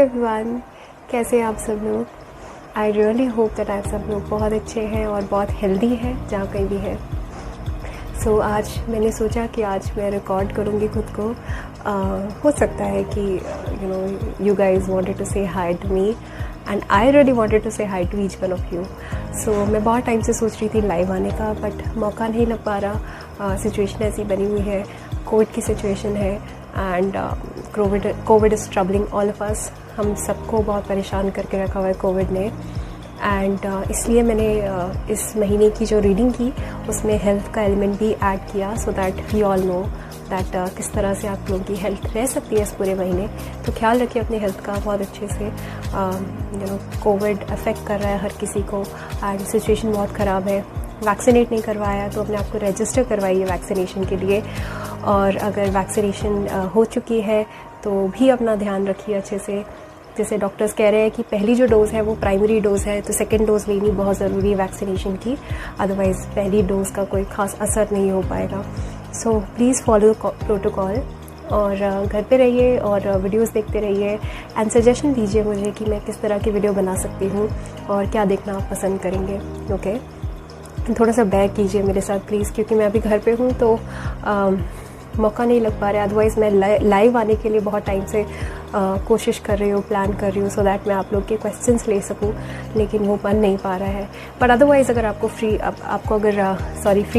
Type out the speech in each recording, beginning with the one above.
Everyone, कैसे हैं आप सब लोग। आई रियली होप दैट आप सब लोग बहुत अच्छे हैं और बहुत हेल्दी हैं जहाँ कहीं भी है। सो आज मैंने सोचा कि आज मैं रिकॉर्ड करूँगी खुद को। हो सकता है कि you guys wanted to say hi to me and I really wanted to say hi to each one of you. सो मैं बहुत टाइम से सोच रही थी लाइव आने का, बट मौका नहीं लग पा रहा। सिचुएशन ऐसी बनी हुई है, कोविड की सिचुएशन है and Covid is troubling all of us. हम सबको बहुत परेशान करके रखा हुआ है कोविड ने। एंड इसलिए मैंने इस महीने की जो रीडिंग की उसमें हेल्थ का एलिमेंट भी ऐड किया, so that we all know that किस तरह से आप लोगों की हेल्थ रह सकती है इस पूरे महीने। तो ख्याल रखिए अपनी हेल्थ का बहुत अच्छे से। कोविड अफेक्ट कर रहा है हर किसी को एंड सिचुएशन बहुत ख़राब है। वैक्सीनेट नहीं करवाया तो अपने आप को रजिस्टर करवाइए वैक्सीनेशन के लिए, और अगर वैक्सीनेशन हो चुकी है तो भी अपना ध्यान रखिए अच्छे से। जैसे डॉक्टर्स कह रहे हैं कि पहली जो डोज़ है वो प्राइमरी डोज़ है, तो सेकेंड डोज़ लेनी बहुत ज़रूरी है वैक्सीनेशन की, अदरवाइज़ पहली डोज़ का कोई ख़ास असर नहीं हो पाएगा। सो प्लीज़ फॉलो प्रोटोकॉल और घर पे रहिए और वीडियोस देखते रहिए एंड सजेशन दीजिए मुझे कि मैं किस तरह की वीडियो बना सकती हूँ और क्या देखना आप पसंद करेंगे। ओके, थोड़ा सा बैक कीजिए मेरे साथ प्लीज़, क्योंकि मैं अभी घर पे हूँ तो मौका नहीं लग पा रहा है। अदरवाइज़ मैं लाइव आने के लिए बहुत टाइम से कोशिश कर रही हूँ, प्लान कर रही हूँ, सो दैट मैं आप लोग के क्वेश्चंस ले सकूँ, लेकिन वो बन नहीं पा रहा है। बट अदरवाइज़ अगर आपको फ्री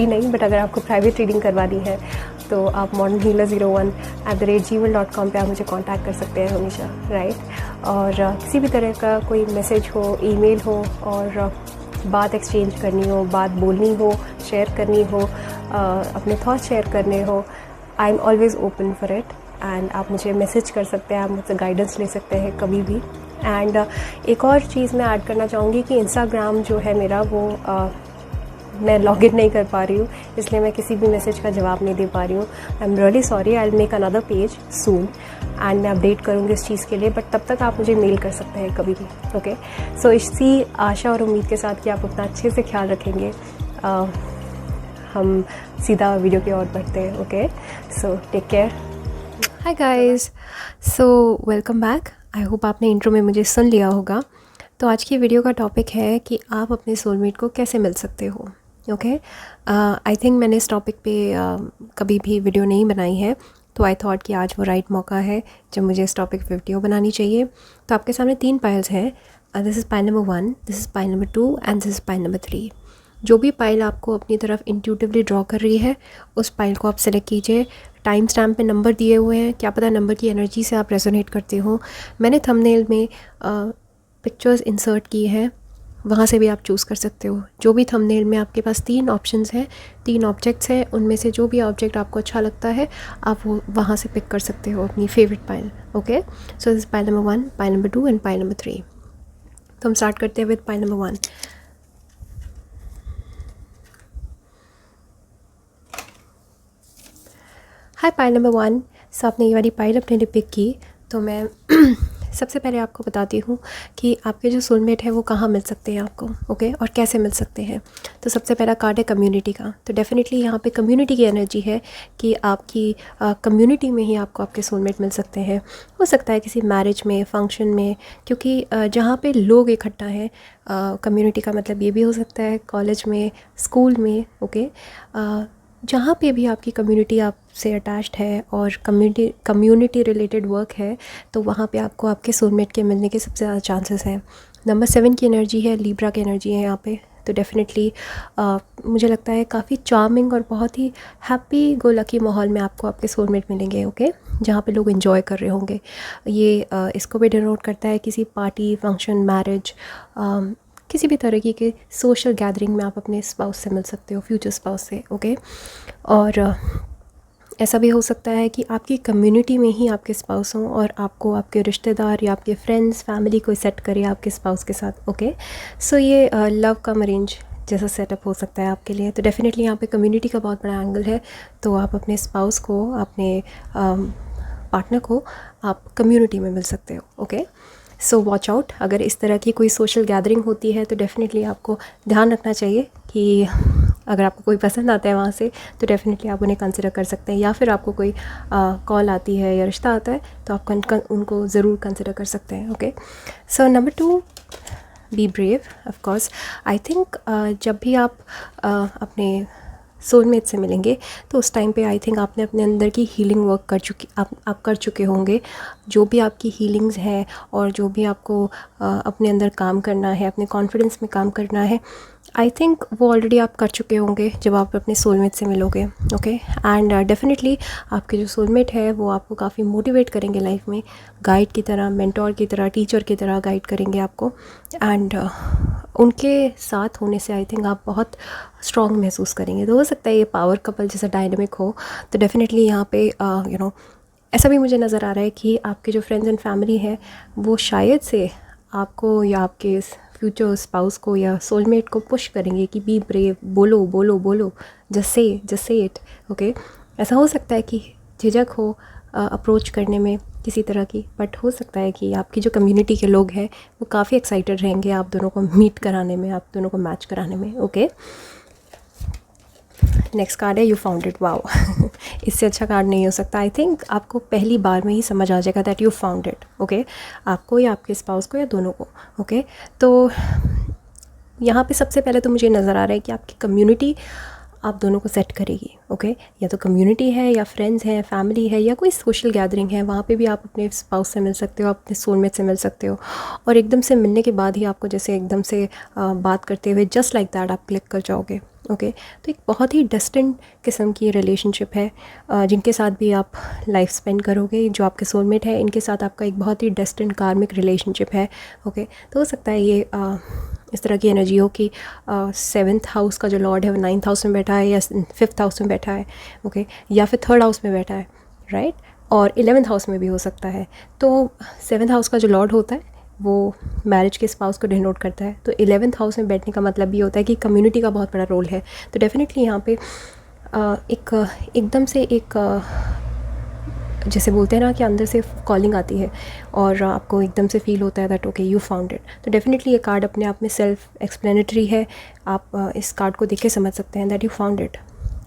नहीं, बट अगर आपको प्राइवेट रीडिंग करवानी है तो आप modernhealer01@gmail.com पे आप मुझे कांटेक्ट कर सकते हैं हमेशा, राइट। और किसी भी तरह का कोई मैसेज हो, ईमेल हो और बात एक्सचेंज करनी हो, बात बोलनी हो, शेयर करनी हो, अपने थॉट्स शेयर करने हो, I am always open for it. And आप मुझे मैसेज कर सकते हैं, आप मुझसे गाइडेंस ले सकते हैं कभी भी। एंड एक और चीज़ मैं ऐड करना चाहूँगी कि इंस्टाग्राम जो है मेरा वो मैं लॉग इन नहीं कर पा रही हूँ, इसलिए मैं किसी भी मैसेज का जवाब नहीं दे पा रही हूँ। I am really sorry, I will make another page soon and मैं अपडेट करूँगी इस चीज़ के लिए, बट तब तक आप मुझे मेल कर सकते हैं कभी भी। ओके, सो इसी आशा और उम्मीद के साथ कि आप अपना अच्छे से ख्याल रखेंगे, हम सीधा वीडियो की ओर बढ़ते हैं। Okay, so take care. Hi guys, so welcome back. I hope आपने इंट्रो में मुझे सुन लिया होगा। तो आज की वीडियो का टॉपिक है कि आप अपने सोलमेट को कैसे मिल सकते हो। ओके, आई थिंक मैंने इस टॉपिक पे कभी भी वीडियो नहीं बनाई है, तो आई थॉट कि आज वो राइट मौका है जब मुझे इस टॉपिक पे वीडियो बनानी चाहिए। तो आपके सामने 3 पाइल्स हैं। This is pile number 1, this is pile number 2 and this is pile number 3। जो भी पाइल आपको अपनी तरफ इंट्यूटिवली ड्रॉ कर रही है उस पाइल को आप सेलेक्ट कीजिए। टाइम स्टैम्प पे नंबर दिए हुए हैं, क्या पता नंबर की एनर्जी से आप रेजोनेट करते हो। मैंने थंबनेल में पिक्चर्स इंसर्ट की हैं, वहाँ से भी आप चूज़ कर सकते हो। जो भी थंबनेल में आपके पास 3 ऑप्शंस हैं, 3 ऑब्जेक्ट्स हैं, उनमें से जो भी ऑब्जेक्ट आपको अच्छा लगता है आप वो वहाँ से पिक कर सकते हो अपनी favourite pile. Okay, so this pile number 1, pile number 2 and pile number 3। तो हम स्टार्ट करते हैं with pile number 1। Hi pile number 1। सो आपने ये वाली पाइल अपने लिए पिक की, तो मैं सबसे पहले आपको बताती हूँ कि आपके जो सोलमेट है वो कहाँ मिल सकते हैं आपको, ओके, और कैसे मिल सकते हैं। तो सबसे पहला कार्ड है कम्युनिटी का। तो डेफिनेटली यहाँ पे कम्युनिटी की एनर्जी है कि आपकी कम्युनिटी में ही आपको आपके सोलमेट मिल सकते हैं। हो सकता है किसी मैरिज में, फंक्शन में, क्योंकि जहाँ पे लोग इकट्ठा हैं, कम्युनिटी का मतलब ये भी हो सकता है कॉलेज में, स्कूल में, ओके, जहाँ पे भी आपकी कम्युनिटी आपसे अटैच्ड है और कम्युनिटी रिलेटेड वर्क है, तो वहाँ पे आपको आपके सोलमेट के मिलने के सबसे ज़्यादा चांसेस हैं। नंबर 7 की एनर्जी है, लीब्रा की एनर्जी है यहाँ पे। तो डेफिनेटली मुझे लगता है काफ़ी चार्मिंग और बहुत ही हैप्पी गो लकी माहौल में आपको आपके सोलमेट मिलेंगे, ओके, जहाँ पे लोग एंजॉय कर रहे होंगे। ये इसको भी डिनोट करता है किसी पार्टी, फंक्शन, मैरिज, किसी भी तरीके के सोशल गैदरिंग में आप अपने स्पाउस से मिल सकते हो, फ्यूचर स्पाउस से, ओके। और ऐसा भी हो सकता है कि आपकी कम्युनिटी में ही आपके स्पाउस हों और आपको आपके रिश्तेदार या आपके फ्रेंड्स, फैमिली कोई सेट करे आपके स्पाउस के साथ, ओके। सो ये लव कम अरेंज जैसा सेटअप हो सकता है आपके लिए। तो डेफिनेटली यहाँ पे कम्युनिटी का बहुत बड़ा एंगल है, तो आप अपने स्पाउस को, अपने पार्टनर को आप कम्युनिटी में मिल सकते हो, ओके। सो वॉच आउट, अगर इस तरह की कोई सोशल गैदरिंग होती है तो डेफिनेटली आपको ध्यान रखना चाहिए कि अगर आपको कोई पसंद आता है वहाँ से तो डेफ़िनेटली आप उन्हें कंसिडर कर सकते हैं, या फिर आपको कोई कॉल आती है या रिश्ता आता है तो आप उनको ज़रूर कंसिडर कर सकते हैं। Okay, so number 2, be brave. Of course I think जब भी आप अपने सोलमेट से मिलेंगे तो उस टाइम पे आई थिंक आपने अपने अंदर की हीलिंग वर्क आप कर चुके होंगे। जो भी आपकी हीलिंग्स हैं और जो भी आपको अपने अंदर काम करना है, अपने कॉन्फिडेंस में काम करना है, आई थिंक वो ऑलरेडी आप कर चुके होंगे जब आप अपने सोलमेट से मिलोगे। ओके, एंड डेफिनेटली आपके जो सोलमेट है वो आपको काफ़ी मोटिवेट करेंगे लाइफ में, गाइड की तरह, मेंटोर की तरह, टीचर की तरह गाइड करेंगे आपको। एंड उनके साथ होने से आई थिंक आप बहुत स्ट्रॉन्ग महसूस करेंगे। तो हो सकता है ये पावर कपल जैसा डायनेमिक हो, तो डेफिनेटली यहाँ पे ऐसा भी मुझे नज़र आ रहा है कि आपके जो फ्रेंड्स एंड फैमिली हैं वो शायद से आपको या आपके फ्यूचर स्पाउस को या सोलमेट को पुश करेंगे कि बी ब्रेव, बोलो बोलो बोलो, जस्ट से इट। ओके, ऐसा हो सकता है कि झिझक हो अप्रोच करने में किसी तरह की, बट हो सकता है कि आपकी जो कम्युनिटी के लोग हैं वो काफ़ी एक्साइटेड रहेंगे आप दोनों को मीट कराने में, आप दोनों को मैच कराने में। ओके, नेक्स्ट कार्ड है यू फाउंड इट। वाओ इससे अच्छा कार्ड नहीं हो सकता। आई थिंक आपको पहली बार में ही समझ आ जाएगा that you found it. Okay, आपको या आपके स्पाउस को या दोनों को। ओके, तो यहाँ पे सबसे पहले तो मुझे नज़र आ रहा है कि आपकी कम्युनिटी आप दोनों को सेट करेगी। ओके, या तो कम्युनिटी है या फ्रेंड्स हैं, फैमिली है या कोई सोशल गैदरिंग है, वहाँ पे भी आप अपने स्पाउस से मिल सकते हो, अपने सोलमेट से मिल सकते हो। और एकदम से मिलने के बाद ही आपको जैसे एकदम से बात करते हुए जस्ट लाइक दैट आप क्लिक कर जाओगे। ओके, तो एक बहुत ही डिस्टेंट किस्म की रिलेशनशिप है जिनके साथ भी आप लाइफ स्पेंड करोगे। जो आपके सोलमेट है इनके साथ आपका एक बहुत ही डिस्टेंट कार्मिक रिलेशनशिप है। ओके, तो हो सकता है ये इस तरह की एनर्जी हो कि 7th हाउस का जो लॉर्ड है वो 9th हाउस में बैठा है या 5th हाउस में बैठा है। ओके, या फिर 3rd हाउस में बैठा है, राइट, और 11th हाउस में भी हो सकता है। तो 7th हाउस का जो लॉर्ड होता है वो मैरिज के स्पाउस को डिनोट करता है, तो 11th हाउस में बैठने का मतलब भी होता है कि कम्युनिटी का बहुत बड़ा रोल है। तो डेफिनेटली यहाँ पे एकदम से एक जैसे बोलते हैं ना कि अंदर से कॉलिंग आती है और आपको एकदम से फील होता है that okay you found it. तो डेफिनेटली ये कार्ड अपने आप में सेल्फ एक्सप्लेनेटरी है। आप इस कार्ड को देख के समझ सकते हैं दैट यू फाउंड इट।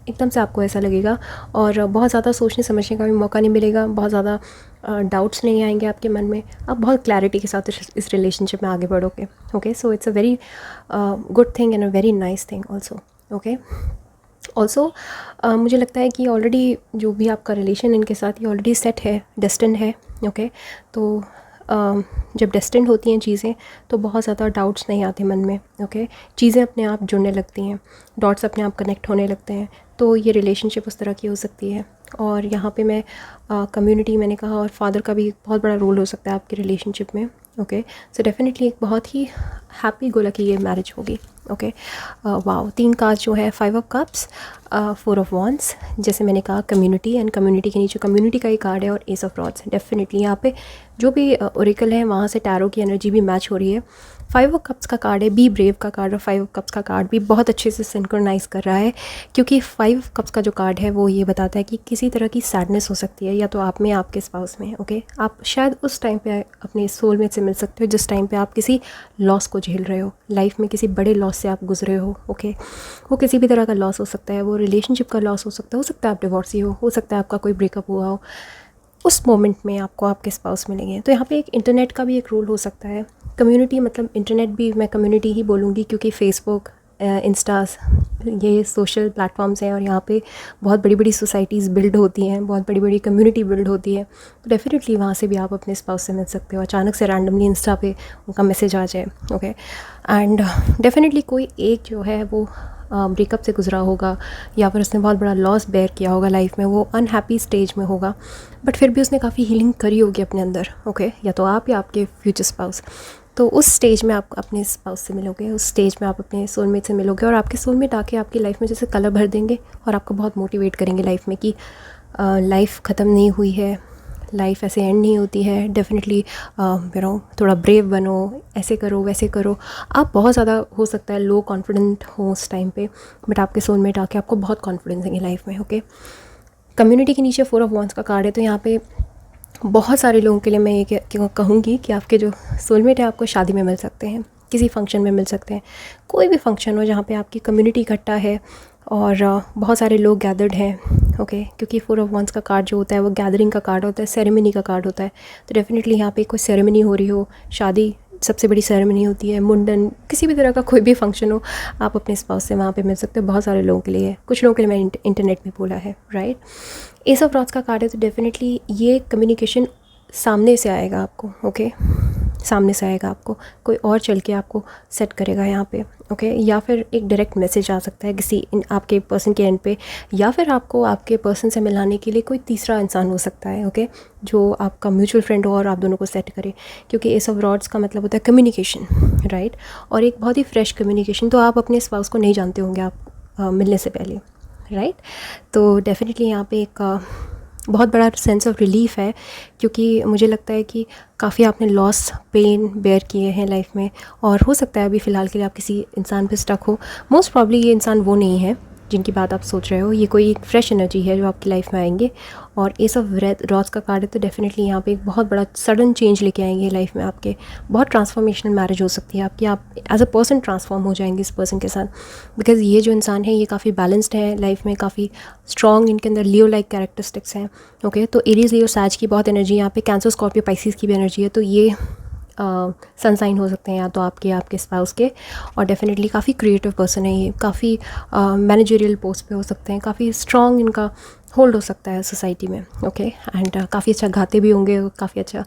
एकदम से आपको ऐसा लगेगा और बहुत ज़्यादा सोचने समझने का भी मौका नहीं मिलेगा, बहुत ज़्यादा डाउट्स नहीं आएंगे आपके मन में, आप बहुत क्लैरिटी के साथ इस रिलेशनशिप में आगे बढ़ोगे। Okay, so it's a very good thing and a very nice thing also. Okay, also मुझे लगता है कि ऑलरेडी जो भी आपका रिलेशन इनके साथ ये ऑलरेडी सेट है, डेस्टिन्ड है। ओके, तो जब डेस्टिन्ड होती हैं चीज़ें तो बहुत ज़्यादा डाउट्स नहीं आते मन में। ओके, चीज़ें अपने आप जुड़ने लगती हैं, डॉट्स अपने आप कनेक्ट होने लगते हैं, तो ये रिलेशनशिप उस तरह की हो सकती है। और यहाँ पे मैं कम्युनिटी मैंने कहा और फादर का भी बहुत बड़ा रोल हो सकता है आपकी रिलेशनशिप में। ओके, सो डेफिनेटली एक बहुत ही हैप्पी गोला की ये मैरिज होगी। ओके, वाओ, 3 कार्ड जो है 5 ऑफ कप्स, 4 ऑफ वॉन्ड्स, जैसे मैंने कहा कम्युनिटी, एंड कम्युनिटी के नीचे कम्युनिटी का ही कार्ड है और एस ऑफ रॉड्स। डेफिनेटली यहाँ पे जो भी ओरेकल है वहाँ से टैरो की एनर्जी भी मैच हो रही है। 5 ऑफ कप्स का कार्ड है, बी ब्रेव का कार्ड, और 5 ऑफ कप्स का कार्ड भी बहुत अच्छे से सिंक्रोनाइज़ कर रहा है, क्योंकि 5 ऑफ कप्स का जो कार्ड है वो ये बताता है कि किसी तरह की सैडनेस हो सकती है या तो आप में या आपके स्पाउस में। ओके, आप शायद उस टाइम पे अपने सोलमेट से मिल सकते हो जिस टाइम पे आप किसी लॉस को झेल रहे हो, लाइफ में किसी बड़े लॉस से आप गुजरे हो। ओके, वो किसी भी तरह का लॉस हो सकता है, वो रिलेशनशिप का लॉस हो सकता है, हो सकता है आप डिवोर्सी हो सकता है आपका कोई ब्रेकअप हुआ हो। उस मोमेंट में आपको आपके स्पाउस मिलेंगे। तो यहाँ पे एक इंटरनेट का भी एक रोल हो सकता है। कम्युनिटी मतलब इंटरनेट भी मैं कम्युनिटी ही बोलूँगी, क्योंकि फेसबुक, इंस्टास, ये सोशल प्लेटफॉर्म्स हैं और यहाँ पे बहुत बड़ी बड़ी सोसाइटीज़ बिल्ड होती हैं, बहुत बड़ी बड़ी कम्युनिटी बिल्ड होती है। तो डेफिनेटली वहाँ से भी आप अपने स्पाउस से मिल सकते हो, अचानक से रैंडमली इंस्टा पे उनका मैसेज आ जाए। ओके, एंड डेफिनेटली कोई एक जो है वो ब्रेकअप से गुजरा होगा या फिर उसने बहुत बड़ा लॉस बेयर किया होगा लाइफ में, वो अनहैप्पी स्टेज में होगा, बट फिर भी उसने काफ़ी हीलिंग करी होगी अपने अंदर। ओके, या तो आप या आपके फ्यूचर स्पाउस। तो उस स्टेज में आप अपने स्पाउस से मिलोगे, उस स्टेज में आप अपने सोलमेट से मिलोगे और आपके सोलमेट आके आपकी लाइफ में जैसे कलर भर देंगे और आपको बहुत मोटिवेट करेंगे लाइफ में कि लाइफ ख़त्म नहीं हुई है, लाइफ ऐसे एंड नहीं होती है। डेफिनेटली थोड़ा ब्रेव बनो, ऐसे करो वैसे करो। आप बहुत ज़्यादा हो सकता है लो कॉन्फिडेंट हो उस टाइम पे, बट आपके सोलमेट आके आपको बहुत कॉन्फिडेंस देंगे लाइफ में। ओके, कम्युनिटी के नीचे 4 ऑफ वॉन्ड्स का कार्ड है, तो यहाँ पे बहुत सारे लोगों के लिए मैं ये कहूँगी कि आपके जो सोलमेट है आपको शादी में मिल सकते हैं। किसी फंक्शन में मिल सकते हैं, कोई भी फंक्शन हो जहाँ पे आपकी कम्युनिटी इकट्ठा है और बहुत सारे लोग गैदर्ड हैं, ओके। क्योंकि 4 ऑफ वंस का कार्ड जो होता है वो गैदरिंग का कार्ड होता है, सेरेमनी का कार्ड होता है। तो डेफिनेटली यहाँ पे कोई सेरेमनी हो रही हो, शादी सबसे बड़ी सेरेमनी होती है, मुंडन, किसी भी तरह का कोई भी फंक्शन हो, आप अपने स्पाउस से वहाँ पे मिल सकते हो। बहुत सारे लोगों के लिए, कुछ लोगों के लिए मैंने इंटरनेट में बोला है, राइट। एस ऑफ रॉड्स का कार्ड है, तो डेफिनेटली ये कम्युनिकेशन सामने से आएगा आपको, ओके। सामने से आएगा आपको, कोई और चल के आपको सेट करेगा यहाँ पे, ओके। या फिर एक डायरेक्ट मैसेज आ सकता है किसी आपके पर्सन के एंड पे, या फिर आपको आपके पर्सन से मिलाने के लिए कोई तीसरा इंसान हो सकता है, ओके, जो आपका म्यूचुअल फ्रेंड हो और आप दोनों को सेट करे। क्योंकि एस ऑफ रॉड्स का मतलब होता है कम्युनिकेशन, राइट, और एक बहुत ही फ्रेश कम्युनिकेशन। तो आप अपने स्पाउस को नहीं जानते होंगे आप मिलने से पहले, राइट। तो डेफिनेटली यहाँ पे एक बहुत बड़ा सेंस ऑफ रिलीफ है, क्योंकि मुझे लगता है कि काफ़ी आपने लॉस, पेन बेयर किए हैं लाइफ में, और हो सकता है अभी फ़िलहाल के लिए आप किसी इंसान पे स्टक हो। मोस्ट प्रॉब्ली ये इंसान वो नहीं है जिनकी बात आप सोच रहे हो, ये कोई एक फ्रेश एनर्जी है जो आपकी लाइफ में आएंगे। और एस ऑफ रॉड्स का कार्ड है, तो डेफिनेटली यहाँ पे एक बहुत बड़ा सडन चेंज लेके आएंगे लाइफ में आपके। बहुत ट्रांसफॉर्मेशनल मैरिज हो सकती है आपकी, आप एज अ पर्सन ट्रांसफॉर्म हो जाएंगे इस पर्सन के साथ। बिकॉज ये जो इंसान है ये काफ़ी बैलेंस्ड है लाइफ में, काफ़ी स्ट्रॉन्ग इनके अंदर लियो लाइक कैरेक्टरिस्टिक्स हैं, ओके। तो एरीज, लियो, सैज की बहुत एनर्जी यहाँ पे, कैंसर, स्कॉर्पियो, पाइसिस की भी एनर्जी है। तो ये सनसाइन हो सकते हैं या तो आपके स्पाउस के। और डेफिनेटली काफ़ी क्रिएटिव पर्सन है ये, काफ़ी मैनेजरियल पोस्ट पे हो सकते हैं, काफ़ी स्ट्रॉन्ग इनका होल्ड हो सकता है सोसाइटी में, ओके। एंड काफ़ी अच्छा गाते भी होंगे, काफ़ी अच्छा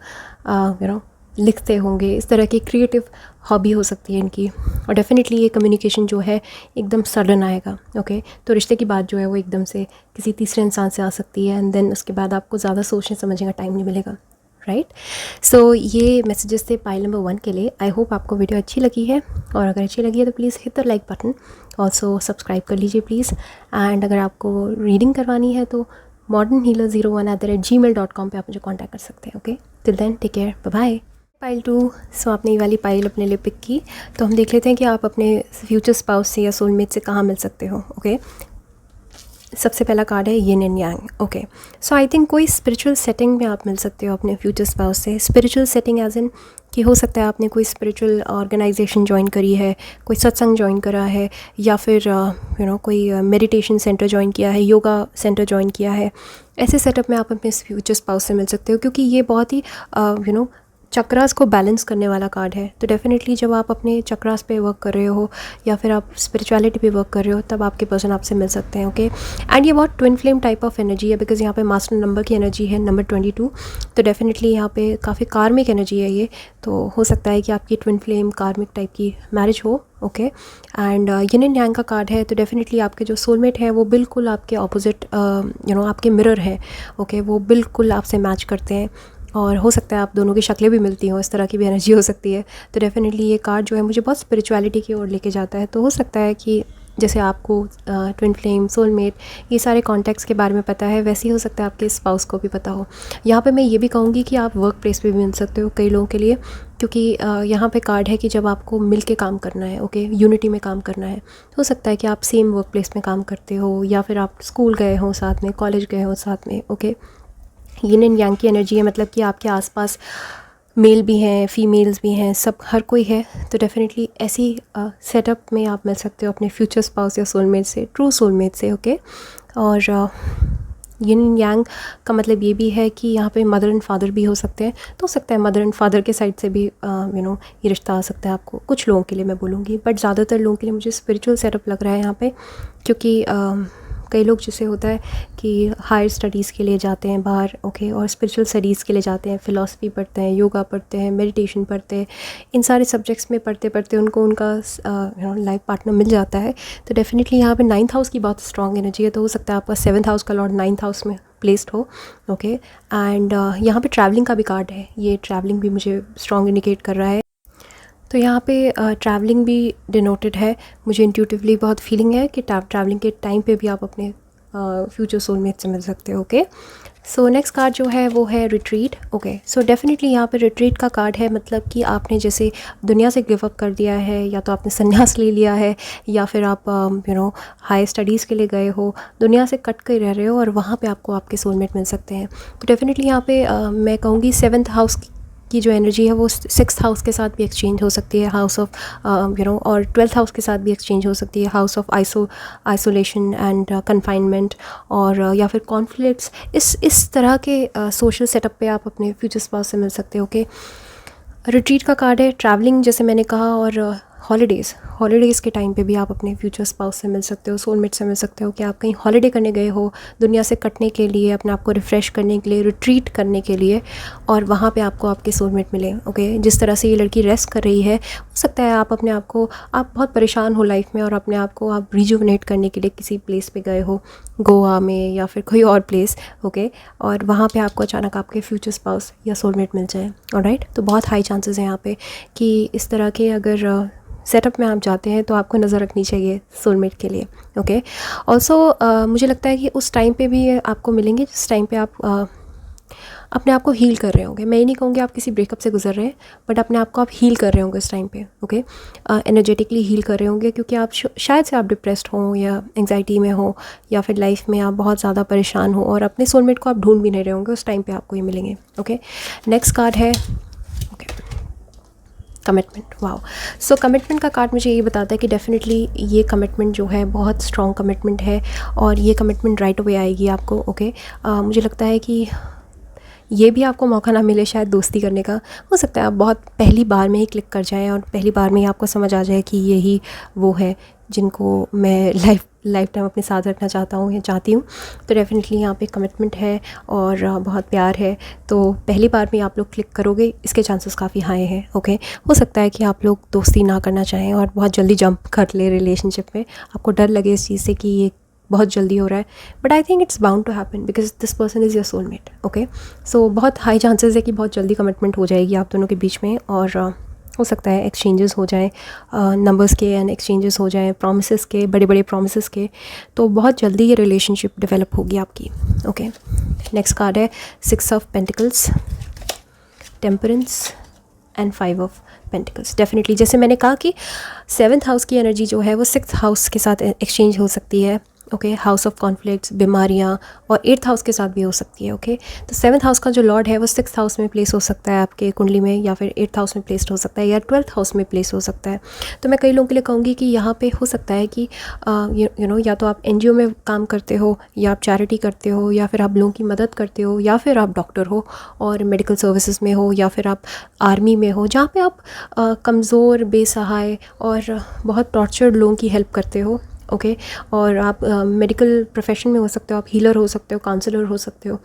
लिखते होंगे, इस तरह की क्रिएटिव हॉबी हो सकती है इनकी। और डेफिनेटली ये कम्युनिकेशन जो है एकदम सडन आएगा, ओके। तो रिश्ते की बात जो है वो एकदम से किसी तीसरे इंसान से आ सकती है, एंड देन उसके बाद आपको ज़्यादा सोचने समझने का टाइम नहीं मिलेगा, राइट। सो ये मैसेजेस थे पाइल नंबर 1 के लिए। आई होप आपको वीडियो अच्छी लगी है, और अगर अच्छी लगी है तो please hit the like button, also subscribe कर लीजिए प्लीज़। एंड अगर आपको रीडिंग करवानी है तो modernhealer01@gmail.com पे आप मुझे कॉन्टैक्ट कर सकते हैं, okay. Till then take care, bye bye. Pile 2, so आपने ये वाली पाइल अपने लिए पिक की, तो हम देख लेते हैं कि आप अपने फ्यूचर स्पाउस से या सोलमेट से कहाँ मिल सकते हो, ओके। सबसे पहला कार्ड है yin and yang, okay. So I think कोई स्पिरिचुअल सेटिंग में आप मिल सकते हो अपने फ्यूचर स्पाउस से। स्पिरिचुअल सेटिंग एज इन कि हो सकता है आपने कोई स्पिरिचुअल ऑर्गेनाइजेशन ज्वाइन करी है, कोई सत्संग ज्वाइन करा है, या फिर कोई मेडिटेशन सेंटर ज्वाइन किया है, योगा सेंटर ज्वाइन किया है। ऐसे सेटअप में आप अपने फ्यूचर स्पाउस से मिल सकते हो, क्योंकि ये बहुत ही चक्रास को बैलेंस करने वाला कार्ड है। तो डेफिनेटली जब आप अपने चक्रास पे वर्क कर रहे हो या फिर आप स्पिरिचुअलिटी पे वर्क कर रहे हो, तब आपके पर्सन आपसे मिल सकते हैं, ओके। एंड ये बहुत twin flame type of energy है, बिकॉज यहाँ पे मास्टर नंबर की एनर्जी है, नंबर 22। तो डेफिनेटली यहाँ पे काफ़ी कार्मिक एनर्जी है ये। तो हो सकता है कि आपकी ट्विन फ्लेम कार्मिक टाइप की मैरिज हो, okay. And yin and yang का कार्ड है, तो डेफिनेटली आपके जो सोलमेट है वो बिल्कुल आपके ऑपोजिट आपके मिरर है, ओके। वो बिल्कुल आपसे मैच करते हैं, और हो सकता है आप दोनों की शक्लें भी मिलती हों, इस तरह की भी एनर्जी हो सकती है। तो डेफिनेटली ये कार्ड जो है मुझे बहुत स्पिरिचुअलिटी की ओर लेके जाता है। तो हो सकता है कि जैसे आपको ट्विन फ्लेम, सोलमेट, ये सारे कॉन्टैक्ट्स के बारे में पता है, वैसे ही हो सकता है आपके स्पाउस को भी पता हो। यहाँ पे मैं ये भी कहूँगी कि आप वर्क प्लेस पे भी मिल सकते हो कई लोगों के लिए, क्योंकि यहाँ पे कार्ड है कि जब आपको मिल के काम करना है, ओके, यूनिटी में काम करना है। हो सकता है कि आप सेम वर्क प्लेस में काम करते हो, या फिर आप स्कूल गए हो साथ में, कॉलेज गए हो साथ में, ओके। यिन एंड यांग की एनर्जी है, मतलब कि आपके आसपास मेल भी हैं, फीमेल्स भी हैं, सब हर कोई है। तो डेफिनेटली ऐसी सेटअप में आप मिल सकते हो अपने फ्यूचर स्पाउस या सोलमेट से, ट्रू सोलमेट से, ओके। और यिन एंड यांग का मतलब ये भी है कि यहाँ पे मदर एंड फादर भी हो सकते हैं। तो हो सकता है मदर एंड फादर के साइड से भी ये रिश्ता आ सकता है आपको, कुछ लोगों के लिए मैं बोलूँगी, बट ज़्यादातर लोगों के लिए मुझे स्पिरिचुअल सेटअप लग रहा है यहाँ पे। क्योंकि कई लोग जैसे होता है कि हायर स्टडीज़ के लिए जाते हैं बाहर, ओके, और स्पिरिचुअल स्टडीज़ के लिए जाते हैं, फ़िलासफ़ी पढ़ते हैं, योगा पढ़ते हैं, मेडिटेशन पढ़ते हैं। इन सारे सब्जेक्ट्स में पढ़ते पढ़ते उनको उनका लाइफ पार्टनर मिल जाता है। तो डेफिनेटली यहाँ पे 9th हाउस की बहुत स्ट्रॉन्ग एनर्जी है। तो हो सकता है आपका 7th हाउस का लॉर्ड 9th हाउस में प्लेस्ड हो, ओके। एंड यहाँ पे ट्रैवलिंग का भी कार्ड है, ये ट्रैवलिंग भी मुझे स्ट्रॉन्ग इंडिकेट कर रहा है। तो यहाँ पे ट्रैवलिंग भी डिनोटेड है। मुझे इंट्यूटिवली बहुत फीलिंग है कि ट्रैवलिंग के टाइम पे भी आप अपने फ्यूचर सोलमेट से मिल सकते हो, ओके। सो नेक्स्ट कार्ड जो है वो है रिट्रीट, ओके। सो डेफिनेटली यहाँ पे रिट्रीट का कार्ड है, मतलब कि आपने जैसे दुनिया से गिव अप कर दिया है, या तो आपने संन्यास ले लिया है, या फिर आप हाई स्टडीज़ के लिए गए हो, दुनिया से कट कर रह रहे हो, और वहाँ पे आपको आपके सोलमेट मिल सकते हैं। तो डेफिनेटली यहाँ पे मैं कहूँगी 7th हाउस की जो एनर्जी है वो 6th हाउस के साथ भी एक्सचेंज हो सकती है, हाउस ऑफ और 12th हाउस के साथ भी एक्सचेंज हो सकती है, house of isolation and confinement, और या फिर कॉन्फ्लिक्ट्स। इस तरह के सोशल सेटअप पे आप अपने फ्यूचर स्पाउस से मिल सकते हो। ओके, रिट्रीट का कार्ड है, ट्रैवलिंग जैसे मैंने कहा, और हॉलीडेज़ के टाइम पे भी आप अपने फ्यूचर स्पाउस से मिल सकते हो, सोलमेट से मिल सकते हो कि आप कहीं हॉलीडे करने गए हो, दुनिया से कटने के लिए, अपने आप को रिफ़्रेश करने के लिए, रिट्रीट करने के लिए, और वहाँ पे आपको आपके सोलमेट मिले। ओके, जिस तरह से ये लड़की रेस्ट कर रही है, हो सकता है आप अपने आप को, आप बहुत परेशान हो लाइफ में और अपने आप को आप रिजुवनेट करने के लिए किसी प्लेस पे गए हो, गोवा में या फिर कोई और प्लेस। ओके, और वहाँ पे आपको अचानक आपके फ्यूचर स्पाउस या सोलमेट मिल जाए। ऑलराइट, तो बहुत हाई चांसेस हैं यहाँ पे कि इस तरह के अगर सेटअप में आप जाते हैं तो आपको नज़र रखनी चाहिए सोलमेट के लिए। ओके, ऑल्सो मुझे लगता है कि उस टाइम पे भी आपको मिलेंगे जिस टाइम पे आप अपने आप को हील कर रहे होंगे। मैं ये नहीं कहूँगी आप किसी ब्रेकअप से गुजर रहे हैं, बट अपने आप को आप हील कर रहे होंगे इस टाइम पे। ओके, एनर्जेटिकली हील कर रहे होंगे, क्योंकि आप शायद से आप डिप्रेस्ड हों या एंग्जाइटी में हो, या फिर लाइफ में आप बहुत ज़्यादा परेशान हो और अपने सोलमेट को आप ढूंढ भी नहीं रहे होंगे। उस टाइम पे आपको ये मिलेंगे। ओके, नेक्स्ट कार्ड है कमिटमेंट। वाओ, सो कमिटमेंट का कार्ड मुझे ये बताता है कि डेफिनेटली ये कमिटमेंट जो है बहुत स्ट्रॉन्ग कमिटमेंट है, और ये कमिटमेंट राइट अवे आएगी आपको। ओके, मुझे लगता है कि ये भी आपको मौका ना मिले शायद दोस्ती करने का। हो सकता है आप बहुत पहली बार में ही क्लिक कर जाएं और पहली बार में ही आपको समझ आ जाए कि यही वो है जिनको मैं लाइफ टाइम अपने साथ रखना चाहता हूँ या चाहती हूँ। तो डेफिनेटली यहाँ पे कमिटमेंट है और बहुत प्यार है, तो पहली बार में आप लोग क्लिक करोगे, इसके चांसेस काफ़ी हाई हैं। ओके, हो सकता है कि आप लोग दोस्ती ना करना चाहें और बहुत जल्दी जंप कर ले रिलेशनशिप में, आपको डर लगे इस चीज़ से कि ये बहुत जल्दी हो रहा है, but I think it's bound to happen because this person is your soulmate. Okay, so बहुत हाई चांसेस है कि बहुत जल्दी कमिटमेंट हो जाएगी आप दोनों के बीच में, और हो सकता है एक्सचेंजेस हो जाएं, नंबर्स के एंड एक्सचेंजेस हो जाएं, प्रॉमिसेस के, बड़े बड़े प्रॉमिसेस के, तो बहुत जल्दी ये रिलेशनशिप डेवलप होगी आपकी। ओके, नेक्स्ट कार्ड है 6 of pentacles, temperance and 5 of pentacles. Definitely जैसे मैंने कहा कि 7th हाउस की एनर्जी जो है वो 6th हाउस के साथ एक्सचेंज हो सकती है। ओके, हाउस ऑफ कॉन्फ्लिक्ट्स, बीमारियाँ, और 8th हाउस के साथ भी हो सकती है। ओके, तो 7th हाउस का जो लॉर्ड है वो 6th हाउस में प्लेस हो सकता है आपके कुंडली में, या फिर 8th हाउस में प्लेस्ड हो सकता है, या 12th हाउस में प्लेस हो सकता है। तो मैं कई लोगों के लिए कहूँगी कि यहाँ पे हो सकता है कि यू नो या तो आप NGO में काम करते हो, या आप चैरिटी करते हो, या फिर आप लोगों की मदद करते हो, या फिर आप डॉक्टर हो और मेडिकल सर्विसेज में हो, या फिर आप आर्मी में हो, जहाँ पे आप कमज़ोर, बेसहाय और बहुत टॉर्चर्ड लोगों की हेल्प करते हो। ओके, और आप मेडिकल प्रोफेशन में हो सकते हो, आप हीलर हो सकते हो, काउंसलर हो सकते हो,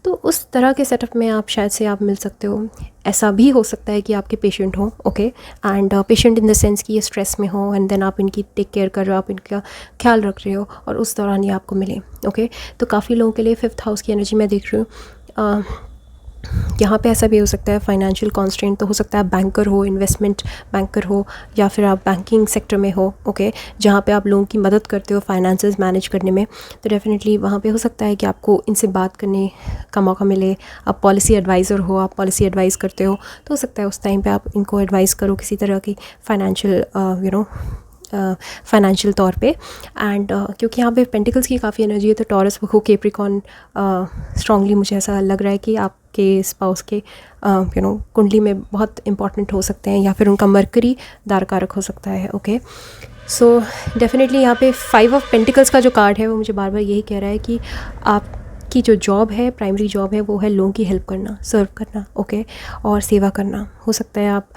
तो उस तरह के सेटअप में आप शायद से आप मिल सकते हो। ऐसा भी हो सकता है कि आपके पेशेंट हो। Okay, and patient in the sense कि ये स्ट्रेस में हो, एंड देन आप इनकी टेक केयर कर रहे हो, आप इनका ख्याल रख रहे हो, और उस दौरान ये आपको मिले। ओके, तो काफ़ी लोगों के लिए 5th हाउस की एनर्जी मैं देख रही हूँ। यहाँ पे ऐसा भी हो सकता है फाइनेंशियल कॉन्स्ट्रेंट, तो हो सकता है आप बैंकर हो, इन्वेस्टमेंट बैंकर हो, या फिर आप बैंकिंग सेक्टर में हो। ओके, जहाँ पे आप लोगों की मदद करते हो फाइनेंसेस मैनेज करने में, तो डेफिनेटली वहाँ पे हो सकता है कि आपको इनसे बात करने का मौका मिले। आप पॉलिसी एडवाइज़र हो, आप पॉलिसी एडवाइस करते हो, तो हो सकता है उस टाइम पे आप इनको एडवाइस करो किसी तरह की फाइनेंशियल फाइनेंशियल तौर पे। एंड क्योंकि यहाँ पे पेंटिकल्स की काफ़ी एनर्जी है, तो टॉरस हो, कैप्रिकॉर्न स्ट्रांगली मुझे ऐसा लग रहा है कि आपके स्पाउस के कुंडली में बहुत इंपॉर्टेंट हो सकते हैं, या फिर उनका मरकरी दारकारक हो सकता है। ओके, सो डेफिनेटली यहाँ पे 5 ऑफ पेंटिकल्स का जो कार्ड है वो मुझे बार बार यही कह रहा है कि आपकी जो जॉब है, प्राइमरी जॉब है, वो है लोगों की हेल्प करना, सर्व करना। ओके, और सेवा करना। हो सकता है आप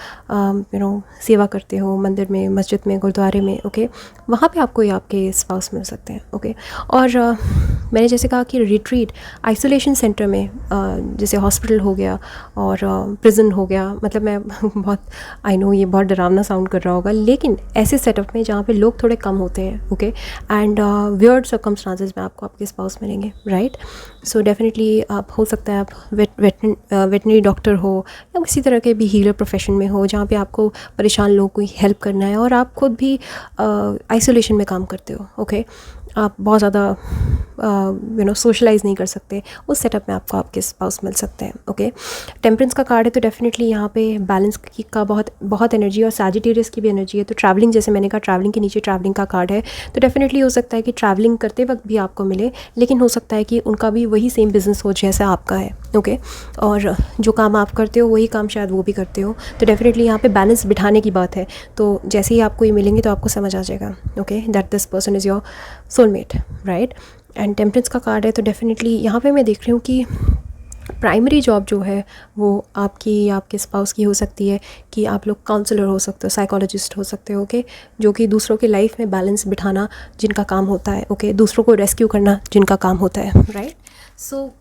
सेवा करते हो मंदिर में, मस्जिद में, गुरुद्वारे में। ओके, वहाँ पे आपको या आपके स्पाउस मिल सकते हैं। ओके, और मैंने जैसे कहा कि रिट्रीट, आइसोलेशन सेंटर में, जैसे हॉस्पिटल हो गया और प्रिजन हो गया, मतलब मैं बहुत, आई नो ये बहुत डरावना साउंड कर रहा होगा, लेकिन ऐसे सेटअप में जहाँ पे लोग थोड़े कम होते हैं। ओके, एंड वियर्ड सर्कमस्टांसेस में आपको आपके स्पाउस मिलेंगे। राइट, सो डेफिनेटली आप, हो सकता है आप वेटनरी डॉक्टर हो, या किसी तरह के भी हीलर प्रोफेशन में हो, जहाँ पे आपको परेशान लोगों की हेल्प करना है, और आप खुद भी आइसोलेशन में काम करते हो। ओके, आप बहुत ज़्यादा सोशलाइज नहीं कर सकते, उस सेटअप में आपको आपके स्पाउस मिल सकते हैं। ओके, टेम्परेंस का कार्ड है, तो डेफिनेटली यहाँ पे बैलेंस का बहुत एनर्जी, और सैजिटेरियस की भी एनर्जी है। तो ट्रैवलिंग, जैसे मैंने कहा, ट्रैवलिंग के नीचे ट्रैवलिंग का कार्ड है, तो डेफिनेटली हो सकता है कि ट्रैवलिंग करते वक्त भी आपको मिले, लेकिन हो सकता है कि उनका भी वही सेम बिजनेस हो जैसा आपका है। ओके और जो काम आप करते हो वही काम शायद वो भी करते हो, तो डेफिनेटली यहाँ पे बैलेंस बिठाने की बात है। तो जैसे ही आपको ये मिलेंगे तो आपको समझ आ जाएगा okay that this person is your soulmate, right. And temperance का कार्ड है, तो डेफिनेटली यहाँ पे मैं देख रही हूँ कि प्राइमरी जॉब जो है वो आपकी या आपके स्पाउस की हो सकती है कि आप लोग काउंसलर हो सकते हो, साइकोलॉजिस्ट हो सकते हो, ओके जो कि दूसरों की लाइफ में बैलेंस बिठाना जिनका काम होता है, ओके दूसरों को रेस्क्यू करना जिनका काम होता है, राइट। सो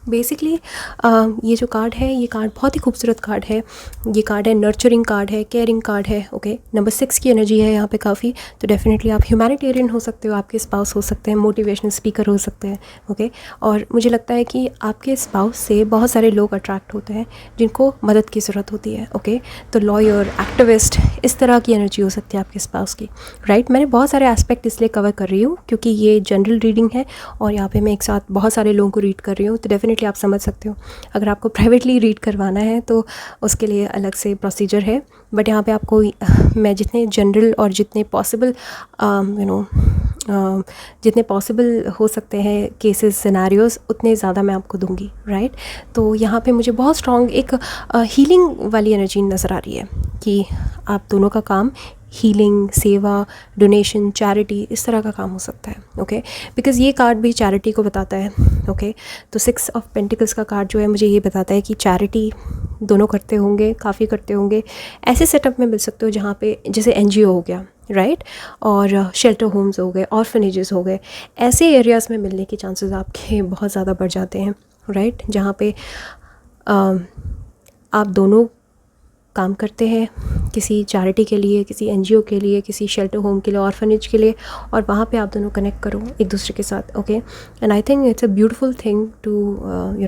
बेसिकली ये जो कार्ड है, ये कार्ड बहुत ही खूबसूरत कार्ड है। ये कार्ड है नर्चरिंग कार्ड है, केयरिंग कार्ड है, ओके नंबर 6 की एनर्जी है यहाँ पे काफ़ी। तो डेफिनेटली आप ह्यूमैनिटेरियन हो सकते हो, आपके स्पाउस हो सकते हैं, मोटिवेशनल स्पीकर हो सकते हैं, ओके। और मुझे लगता है कि आपके स्पाउस से बहुत सारे लोग अट्रैक्ट होते हैं जिनको मदद की ज़रूरत होती है, ओके। तो लॉयर, एक्टिविस्ट, इस तरह की एनर्जी हो सकती है आपके स्पाउस की, राइट। मैंने बहुत सारे एस्पेक्ट इसलिए कवर कर रही हूँ क्योंकि ये जनरल रीडिंग है और यहाँ पे मैं एक साथ बहुत सारे लोगों को रीड कर रही हूँ, तो डेफिनेटली आप समझ सकते हो। अगर आपको प्राइवेटली रीड करवाना है तो उसके लिए अलग से प्रोसीजर है, बट यहाँ पे आपको मैं जितने जनरल और जितने पॉसिबल जितने पॉसिबल हो सकते हैं केसेस, सिनेरियोज, उतने ज़्यादा मैं आपको दूंगी, राइट। तो यहाँ पे मुझे बहुत स्ट्रॉन्ग एक हीलिंग वाली एनर्जी नज़र आ रही है कि आप दोनों का काम हीलिंग, सेवा, डोनेशन, चैरिटी, इस तरह का काम हो सकता है, ओके। बिकॉज़ ये कार्ड भी चैरिटी को बताता है, ओके। तो 6 ऑफ पेंटिकल्स का कार्ड जो है मुझे ये बताता है कि चैरिटी दोनों करते होंगे, काफ़ी करते होंगे। ऐसे सेटअप में मिल सकते हो जहाँ पे जैसे एनजीओ हो गया, राइट, और शेल्टर होम्स हो गए, ऑर्फनेजेस हो गए, ऐसे एरियाज़ में मिलने के चांसेस आपके बहुत ज़्यादा बढ़ जाते हैं, राइट। जहाँ पे आप दोनों काम करते हैं किसी चैरिटी के लिए, किसी एनजीओ के लिए, किसी शेल्टर होम के लिए, ऑर्फनेज के लिए, और वहाँ पे आप दोनों कनेक्ट करो एक दूसरे के साथ, okay. And I think it's a beautiful thing to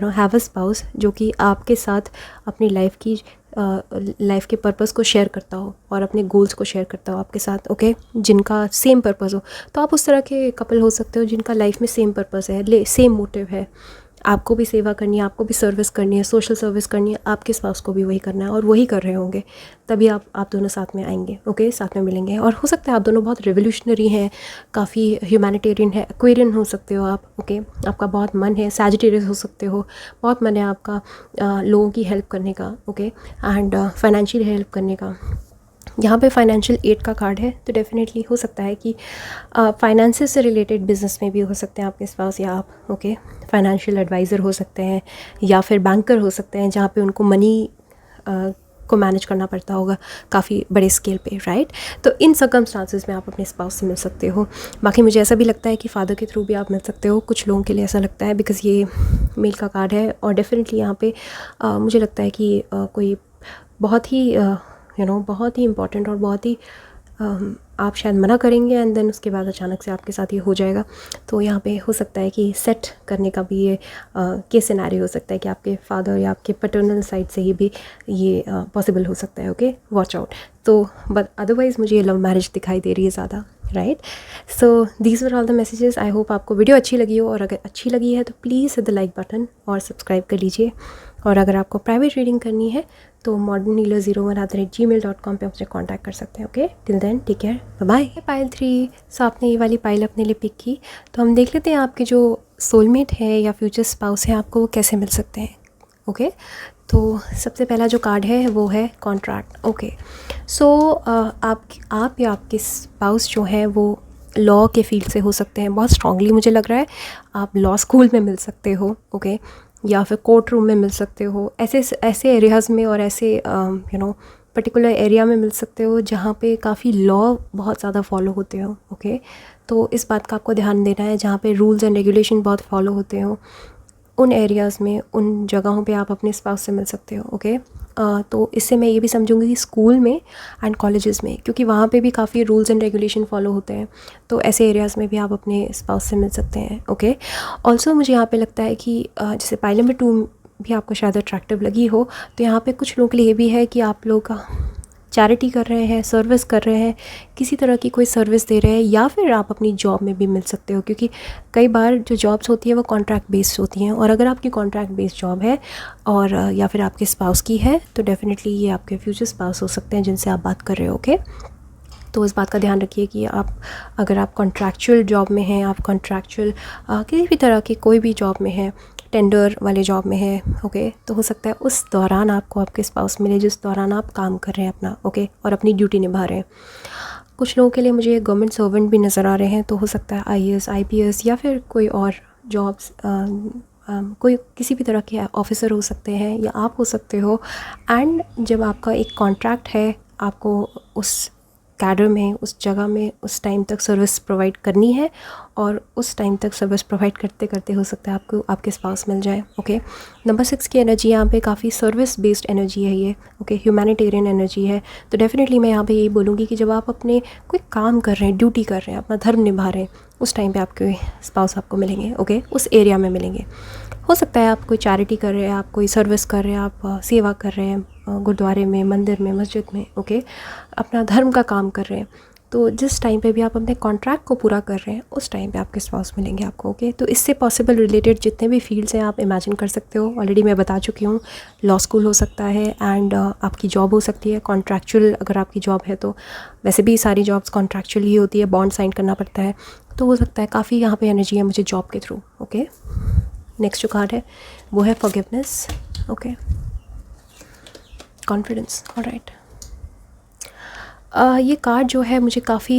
have a spouse जो कि आपके साथ अपनी लाइफ के पर्पस को शेयर करता हो और अपने गोल्स को शेयर करता हो आपके साथ, ओके जिनका सेम पर्पस हो। तो आप उस तरह के कपल हो सकते हो जिनका लाइफ में सेम पर्पस है, सेम मोटिव है। आपको भी सेवा करनी है, आपको भी सर्विस करनी है, सोशल सर्विस करनी है, आपके स्पाउस को भी वही करना है और वही कर रहे होंगे, तभी आप दोनों साथ में आएंगे, ओके साथ में मिलेंगे। और हो सकता है आप दोनों बहुत रिवोल्यूशनरी हैं, काफ़ी ह्यूमैनिटेरियन है, एक्वेरियन हो सकते हो आप, ओके आपका बहुत मन है, सैजिटेरियस हो सकते हो, बहुत मन है आपका लोगों की हेल्प करने का, ओके एंड फाइनेंशियल हेल्प करने का। यहाँ पे फाइनेंशियल एड का कार्ड है, तो डेफिनेटली हो सकता है कि फाइनेंसेस से रिलेटेड बिजनेस में भी हो सकते हैं आपके पास, या आप ओके फाइनेंशियल एडवाइज़र हो सकते हैं या फिर बैंकर हो सकते हैं जहाँ पे उनको मनी को मैनेज करना पड़ता होगा काफ़ी बड़े स्केल पे, राइट। तो इन सर्कमस्टांसेस में आप अपने स्पाउस से मिल सकते हो। बाकी मुझे ऐसा भी लगता है कि फ़ादर के थ्रू भी आप मिल सकते हो, कुछ लोगों के लिए ऐसा लगता है बिकॉज़ ये मेल का कार्ड है। और डेफिनेटली यहाँ पे मुझे लगता है कि कोई बहुत ही बहुत ही इम्पॉर्टेंट और बहुत ही आप शायद मना करेंगे एंड देन उसके बाद अचानक से आपके साथ ये हो जाएगा। तो यहाँ पे हो सकता है कि सेट करने का भी ये केस सिनेरियो हो सकता है कि आपके फादर या आपके पैटर्नल साइड से ही भी ये पॉसिबल हो सकता है, ओके वॉच आउट। तो बट अदरवाइज़ मुझे ये लव मैरिज दिखाई दे रही है ज़्यादा, right. So these were all the messages. I hope आपको वीडियो अच्छी लगी हो, और अगर अच्छी लगी है तो please hit the like button और सब्सक्राइब कर लीजिए। और अगर आपको प्राइवेट रीडिंग करनी है तो modernhealer01@gmail.com पे मुझे कांटेक्ट कर सकते हैं, okay. Till then take care, bye bye. Pile 3, so आपने ये वाली पाइल अपने लिए पिक की, तो हम देख लेते हैं आपके जो सोलमेट है या फ्यूचर स्पाउस है आपको वो कैसे मिल सकते हैं, ओके। तो सबसे पहला जो कार्ड है वो है कॉन्ट्रैक्ट, ओके। सो आप या आपके स्पाउस जो है वो लॉ के फील्ड से हो सकते हैं, बहुत स्ट्रांगली मुझे लग रहा है। आप लॉ स्कूल में मिल सकते हो, ओके या फिर कोर्ट रूम में मिल सकते हो, ऐसे एरियाज़ में और ऐसे पर्टिकुलर एरिया में मिल सकते हो जहाँ पे काफ़ी लॉ बहुत ज़्यादा फॉलो होते हो, ओके। तो इस बात का आपको ध्यान देना है, जहाँ पे रूल्स एंड रेगुलेशन बहुत फॉलो होते हो उन एरियाज़ में, उन जगहों पे आप अपने स्पाउस से मिल सकते हो, ओके। तो इससे मैं ये भी समझूंगी कि स्कूल में एंड कॉलेजेस में, क्योंकि वहाँ पे भी काफ़ी रूल्स एंड रेगुलेशन फॉलो होते हैं, तो ऐसे एरियाज़ में भी आप अपने स्पाउस से मिल सकते हैं, ओके। ऑल्सो मुझे यहाँ पे लगता है कि जैसे पाइल नंबर 2 भी आपको शायद अट्रैक्टिव लगी हो, तो यहाँ पे कुछ लोगों के लिए ये भी है कि आप लोग चैरिटी कर रहे हैं, सर्विस कर रहे हैं, किसी तरह की कोई सर्विस दे रहे हैं, या फिर आप अपनी जॉब में भी मिल सकते हो, क्योंकि कई बार जो जॉब्स होती है वो कॉन्ट्रैक्ट बेस्ड होती हैं। और अगर आपकी कॉन्ट्रैक्ट बेस्ड जॉब है और या फिर आपके स्पाउस की है, तो डेफिनेटली ये आपके फ्यूचर स्पाउस हो सकते हैं जिनसे आप बात कर रहे हो, ओके। तो इस बात का ध्यान रखिए कि अगर आप कॉन्ट्रैक्चुअल जॉब में हैं, आप कॉन्ट्रैक्चुअल किसी भी तरह की कोई भी जॉब में हैं, टेंडर वाले जॉब में है, ओके, तो हो सकता है उस दौरान आपको आपके स्पाउस मिले जिस दौरान आप काम कर रहे हैं अपना, ओके, और अपनी ड्यूटी निभा रहे हैं। कुछ लोगों के लिए मुझे गवर्नमेंट सर्वेंट भी नज़र आ रहे हैं, तो हो सकता है IAS IPS या फिर कोई और जॉब्स, कोई किसी भी तरह के ऑफिसर हो सकते हैं या आप हो सकते हो। एंड जब आपका एक कॉन्ट्रैक्ट है, आपको उस कैडर में, उस जगह में उस टाइम तक सर्विस प्रोवाइड करनी है, और उस टाइम तक सर्विस प्रोवाइड करते करते हो सकता है आपको आपके स्पाउस मिल जाए, ओके। नंबर 6 की एनर्जी यहाँ पे काफ़ी सर्विस बेस्ड एनर्जी है ये, ओके, ह्यूमैनिटेरियन एनर्जी है। तो डेफिनेटली मैं यहाँ पे यही बोलूँगी कि जब आप अपने कोई काम कर रहे हैं, ड्यूटी कर रहे हैं, अपना धर्म निभा रहे हैं, उस टाइम पे आपके स्पाउस आपको मिलेंगे, ओके, उस एरिया में मिलेंगे। हो सकता है आप कोई चैरिटी कर रहे हैं, आप कोई सर्विस कर रहे हैं, आप सेवा कर रहे हैं गुरुद्वारे में, मंदिर में, मस्जिद में, ओके, अपना धर्म का काम कर रहे हैं। तो जिस टाइम पे भी आप अपने कॉन्ट्रैक्ट को पूरा कर रहे हैं, उस टाइम पे आपके स्पाउस मिलेंगे आपको, ओके। तो इससे पॉसिबल रिलेटेड जितने भी फील्ड्स हैं आप इमेजिन कर सकते हो। ऑलरेडी मैं बता चुकी हूँ, लॉ स्कूल हो सकता है, एंड आपकी जॉब हो सकती है कॉन्ट्रैक्चुअल, अगर आपकी जॉब है तो। वैसे भी सारी जॉब्स कॉन्ट्रैक्चुअल ही होती है, बॉन्ड साइन करना पड़ता है, तो हो सकता है काफ़ी यहाँ पे एनर्जी है मुझे जॉब के थ्रू, ओके। नेक्स्ट जो कार्ड है वो है फॉरगिवनेस, ओके, कॉन्फिडेंस, ऑलराइट। ये कार्ड जो है मुझे काफ़ी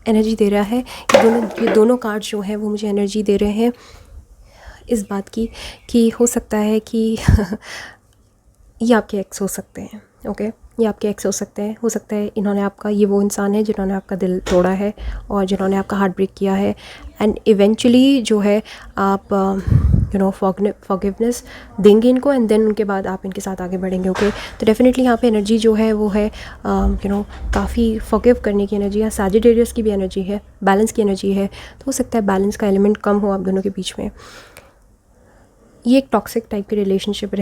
एनर्जी दे रहा है। ये दोनों कार्ड जो हैं वो मुझे एनर्जी दे रहे हैं इस बात की कि हो सकता है कि ये आपके एक्स हो सकते हैं, ओके, ये आपके एक्स हो सकते हैं। हो सकता है इन्होंने आपका, ये वो इंसान है जिन्होंने आपका दिल तोड़ा है और जिन्होंने आपका हार्ट ब्रेक किया है, एंड इवेंचुअली जो है आप फॉरगिवनेस देंगे इनको, एंड देन उनके बाद आप इनके साथ आगे बढ़ेंगे, ओके। तो डेफिनेटली यहाँ पे एनर्जी जो है वो है काफ़ी फॉरगिव करने की एनर्जी है, सैजिटेरियस की भी एनर्जी है, बैलेंस की एनर्जी है। तो हो सकता है बैलेंस का एलिमेंट कम हो आप दोनों के बीच में। ये एक टॉक्सिक टाइप की रिलेशनशिप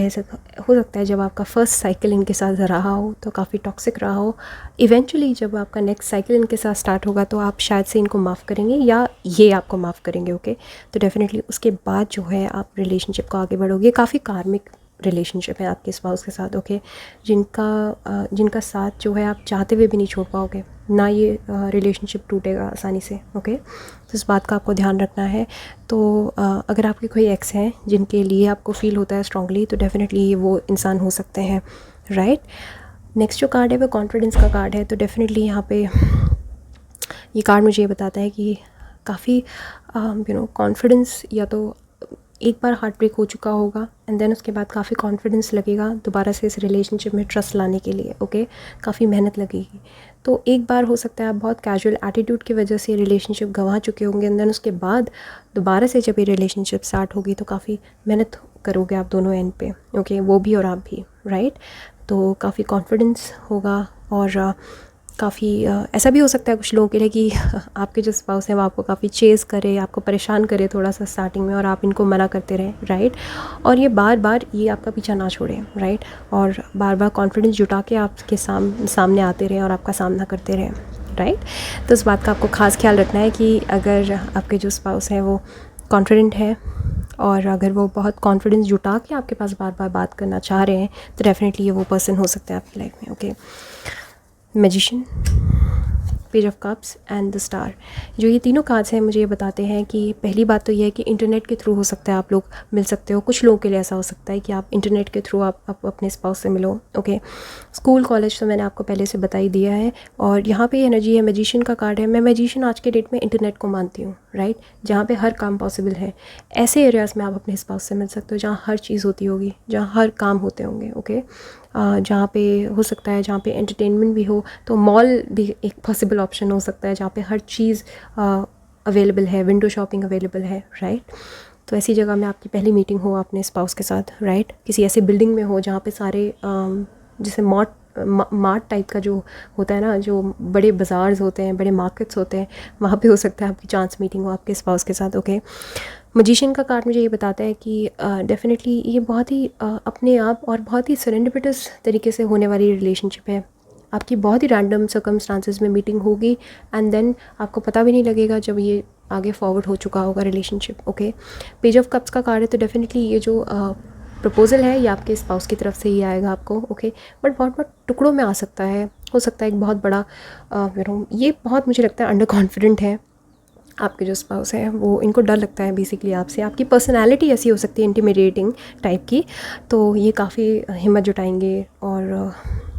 हो सकता है। जब आपका फर्स्ट साइकिल इनके साथ रहा हो तो काफ़ी टॉक्सिक रहा हो। इवेंचुअली जब आपका नेक्स्ट साइकिल इनके साथ स्टार्ट होगा तो आप शायद से इनको माफ़ करेंगे या ये आपको माफ़ करेंगे, ओके। तो डेफिनेटली उसके बाद जो है आप रिलेशनशिप को आगे बढ़ोगे। काफ़ी कार्मिक रिलेशनशिप है आपके स्पाउस के साथ, ओके, जिनका साथ जो है आप चाहते हुए भी नहीं छोड़ पाओगे, ना ये रिलेशनशिप टूटेगा आसानी से, ओके। तो इस बात का आपको ध्यान रखना है। तो अगर आपके कोई एक्स हैं जिनके लिए आपको फील होता है स्ट्रांगली, तो डेफिनेटली ये वो इंसान हो सकते हैं, राइट। नेक्स्ट जो कार्ड है वो कॉन्फिडेंस का कार्ड है। तो डेफिनेटली यहाँ पे ये कार्ड मुझे ये बताता है कि काफ़ी कॉन्फिडेंस, या तो एक बार हार्ट ब्रेक हो चुका होगा एंड देन उसके बाद काफ़ी कॉन्फिडेंस लगेगा दोबारा से इस रिलेशनशिप में ट्रस्ट लाने के लिए, ओके। काफ़ी मेहनत लगेगी। तो एक बार हो सकता है आप बहुत कैजुअल एटीट्यूड की वजह से रिलेशनशिप गंवा चुके होंगे, एंड देन उसके बाद दोबारा से जब ये रिलेशनशिप स्टार्ट होगी तो काफ़ी मेहनत करोगे आप दोनों एंड पे, ओके, वो भी और आप भी, राइट। तो काफ़ी कॉन्फिडेंस होगा, और काफ़ी ऐसा भी हो सकता है कुछ लोगों के लिए कि आपके जो स्पाउस हैं वो आपको काफ़ी चेज़ करे, आपको परेशान करे थोड़ा सा स्टार्टिंग में, और आप इनको मना करते रहें, राइट। और ये बार बार ये आपका पीछा ना छोड़ें, राइट, और बार बार कॉन्फिडेंस जुटा के आपके सामने आते रहें और आपका सामना करते रहें, राइट। तो इस बात का आपको ख़ास ख्याल रखना है कि अगर आपके जो स्पाउस हैं वो कॉन्फिडेंट है और अगर वो बहुत कॉन्फिडेंस जुटा के आपके पास बार बार बात करना चाह रहे हैं तो डेफिनेटली ये वो पर्सन हो सकता है आपकी लाइफ में, okay. Magician, page of cups and the star, जो ये तीनों कार्ड्स हैं मुझे ये बताते हैं कि पहली बात तो ये है कि इंटरनेट के थ्रू हो सकता है आप लोग मिल सकते हो। कुछ लोगों के लिए ऐसा हो सकता है कि आप इंटरनेट के थ्रू आप अपने स्पाउस से मिलो, ओके। स्कूल कॉलेज तो मैंने आपको पहले से बता ही दिया है। और यहाँ पे एनर्जी है, मैजिशियन का कार्ड है। मैं मैजिशियन आज के डेट में इंटरनेट को मानती हूँ, राइट, जहाँ पे हर काम पॉसिबल है। ऐसे एरियाज़ में आप अपने स्पाउस से मिल सकते हो जहाँ हर चीज़ होती होगी, जहाँ हर काम होते होंगे, ओके। जहाँ पे हो सकता है, जहाँ पे एंटरटेनमेंट भी हो, तो मॉल भी एक पॉसिबल ऑप्शन हो सकता है जहाँ पे हर चीज़ अवेलेबल है, विंडो शॉपिंग अवेलेबल है, राइट। तो ऐसी जगह में आपकी पहली मीटिंग हो अपने स्पाउस के साथ, राइट। किसी ऐसे बिल्डिंग में हो जहाँ पे सारे जैसे मार्ट टाइप का जो होता है ना, जो बड़े बाज़ार्स होते हैं, बड़े मार्केट्स होते हैं, वहाँ पे हो सकता है आपकी चांस मीटिंग हो आपके स्पाउस के साथ, ओके। मैजिशियन का कार्ड मुझे ये बताता है कि डेफिनेटली ये बहुत ही अपने आप और बहुत ही सेरेंडिपिटस तरीके से होने वाली रिलेशनशिप है। आपकी बहुत ही रैंडम सर्कमस्टांसेस में मीटिंग होगी एंड देन आपको पता भी नहीं लगेगा जब ये आगे फॉरवर्ड हो चुका होगा relationship, okay. Page of cups का कार्ड है, तो डेफिनेटली ये जो प्रपोज़ल है ये आपके स्पाउस की तरफ से ही आएगा आपको, ओके। बट बहुत टुकड़ों में आ सकता है, हो सकता है एक बहुत बड़ा ये बहुत मुझे लगता है अंडर कॉन्फिडेंट है आपके जो स्पाउस हैं वो, इनको डर लगता है बेसिकली आपसे, आपकी पर्सनैलिटी ऐसी हो सकती है इंटिमिडेटिंग टाइप की, तो ये काफ़ी हिम्मत जुटाएंगे और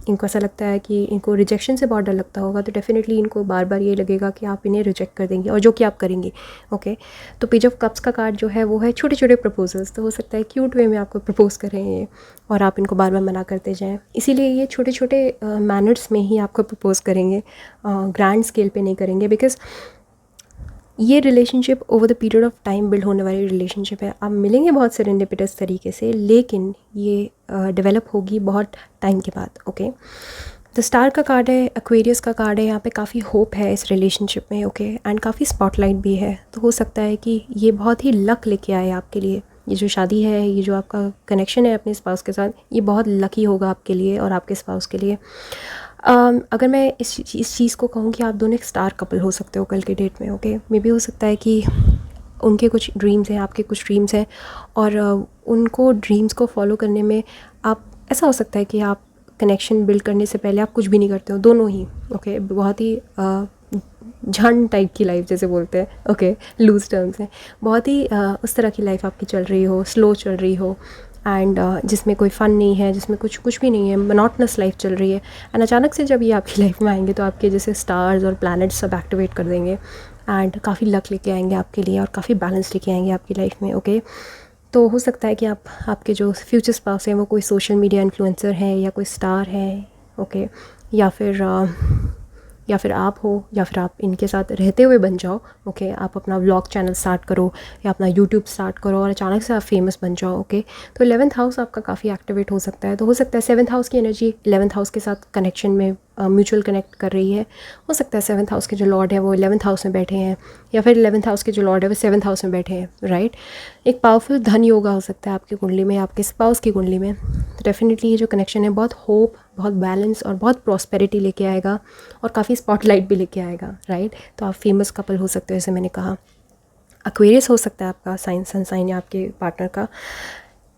इनको ऐसा लगता है कि इनको रिजेक्शन से बहुत डर लगता होगा, तो डेफिनेटली इनको बार बार ये लगेगा कि आप इन्हें रिजेक्ट कर देंगे, और जो कि आप करेंगे। ओके, तो पेज ऑफ कप्स का कार्ड जो है वो है छोटे छोटे प्रपोजल्स, तो हो सकता है क्यूट वे में आपको प्रपोज करें ये, और आप इनको बार बार मना करते जाएं, इसीलिए ये छोटे छोटे मैनर्स में ही आपको प्रपोज करेंगे, ग्रैंड स्केल पे नहीं करेंगे, बिकॉज ये relationship over the period of time build होने वाली रिलेशनशिप है। आप मिलेंगे बहुत सेरेंडिपिटस तरीके से, लेकिन ये डेवलप होगी बहुत टाइम के बाद। ओके, द स्टार का कार्ड है, एक्वेरियस का कार्ड है, यहाँ पे काफ़ी होप है इस रिलेशनशिप में। ओके, एंड काफ़ी स्पॉटलाइट भी है, तो हो सकता है कि ये बहुत ही लक लेके आए आपके लिए। ये जो शादी है, ये जो आपका कनेक्शन है अपने स्पाउस के साथ, ये बहुत लकी होगा आपके लिए और आपके स्पाउस के लिए। अगर मैं इस चीज़ को कहूँ कि आप दोनों एक स्टार कपल हो सकते हो कल के डेट में। ओके, मे बी हो सकता है कि उनके कुछ ड्रीम्स हैं, आपके कुछ ड्रीम्स हैं, और उनको ड्रीम्स को फॉलो करने में आप, ऐसा हो सकता है कि आप कनेक्शन बिल्ड करने से पहले आप कुछ भी नहीं करते हो, दोनों ही। ओके, बहुत ही झंड टाइप की लाइफ जैसे बोलते हैं, ओके, लूज टर्म्स हैं, बहुत ही उस तरह की लाइफ आपकी चल रही हो, स्लो चल रही हो, एंड जिसमें कोई फ़न नहीं है, जिसमें कुछ भी नहीं है, मोनोटनस लाइफ चल रही है। एंड अचानक से जब ये आपकी लाइफ में आएंगे तो आपके जैसे स्टार्स और प्लैनेट्स सब एक्टिवेट कर देंगे, एंड काफ़ी लक लेके आएंगे आपके लिए, और काफ़ी बैलेंस लेके आएंगे आपकी लाइफ में। ओके, तो हो सकता है कि आपके जो फ्यूचर स्पाउस हैं वो कोई सोशल मीडिया इन्फ्लुएंसर है, या कोई स्टार है। ओके, या फिर आप हो, या फिर आप इनके साथ रहते हुए बन जाओ। ओके, आप अपना व्लॉग चैनल स्टार्ट करो या अपना यूट्यूब स्टार्ट करो और अचानक से आप फेमस बन जाओ। ओके, तो 11th हाउस आपका काफ़ी एक्टिवेट हो सकता है, तो हो सकता है 7th हाउस की एनर्जी 11th हाउस के साथ कनेक्शन में म्यूचुअल कनेक्ट कर रही है। हो सकता है 7th हाउस के जो लॉर्ड है वो 11th हाउस में बैठे हैं, या फिर 11th हाउस के जो लॉर्ड है वो 7th हाउस में बैठे हैं, राइट। एक पावरफुल धन योगा हो सकता है आपकी कुंडली में, आपके स्पाउस की कुंडली में। तो डेफिनेटली ये जो कनेक्शन है बहुत होप, बहुत बैलेंस और बहुत प्रॉस्पेरिटी लेके आएगा, और काफ़ी स्पॉटलाइट भी लेके आएगा, राइट। तो आप फेमस कपल हो सकते हो, जैसे मैंने कहा। एक्वेरियस हो सकता है आपका साइन, सन साइन, या आपके पार्टनर का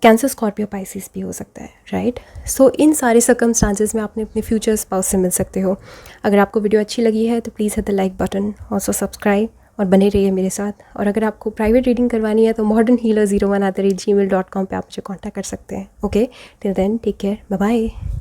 कैंसर, स्कॉर्पियो, पाइसिस भी हो सकता है, राइट। सो इन सारे सर्कमस्टांसेस में आपने अपने फ्यूचर स्पाउस से मिल सकते हो। अगर आपको वीडियो अच्छी लगी है तो please hit the like button, also subscribe, और बने रहिए मेरे साथ। और अगर आपको प्राइवेट रीडिंग करवानी है तो modernhealer01@gmail.com पे आप मुझे कॉन्टैक्ट कर सकते हैं। Okay, till then take care, bye bye.